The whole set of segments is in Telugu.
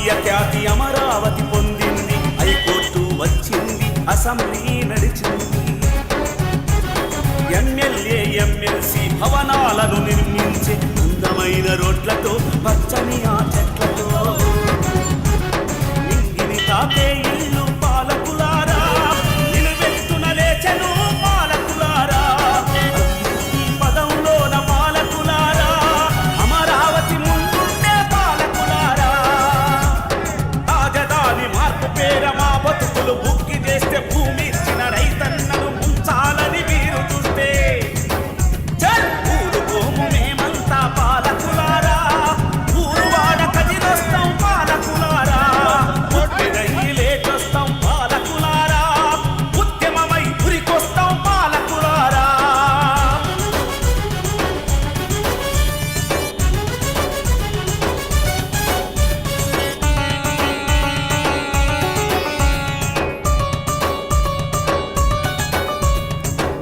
కాకతీయ ఖ్యాతి అమరావతి పొందింది, హైకోర్టు వచ్చింది, అసెంబ్లీ నడిచింది. ఎమ్మెల్యే ఎమ్మెల్సీ భవనాలను నిర్మించే అందమైన రోడ్లతో, పచ్చని ఆ చెట్లతో నింగిని తాకే ఇల్లు పాలకులారా, నిలువెత్తున లేచెను పాలకులారా. ఈ పదంలోన పాలకులారా, అమరావతి ముందుండే పాలకులారా. రాజధాని మార్పు పేర మా బతుకులు బుక్కి చేస్తే, భూమి ఇచ్చిన రైతన్నను ముంచాలని వీరు చూస్తే, ఊరుకోము మేమంతా పాలకులారా, ఊరువాడ కదిలొస్తాం పాలకులారా, ఒడ్డెదయ్యి లేచొస్తాం పాలకులారా, ఉద్యమమై ఉరికొస్తాం పాలకులారా.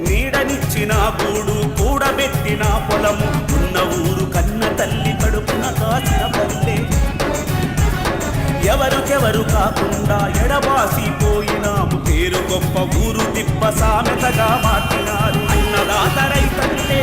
నీడనిచ్చిన గూడు, కూడబెట్టిన పొలము, ఉన్న ఊరు కన్న తల్లి కడుపున కాసిన పల్లె. ఎవరుకెవరు కాకుండా ఎడబాసిపోయినాము, పేరు గొప్ప ఊరు దిబ్బ సామెతగా మార్చినారు. అన్నదాత రైతంటే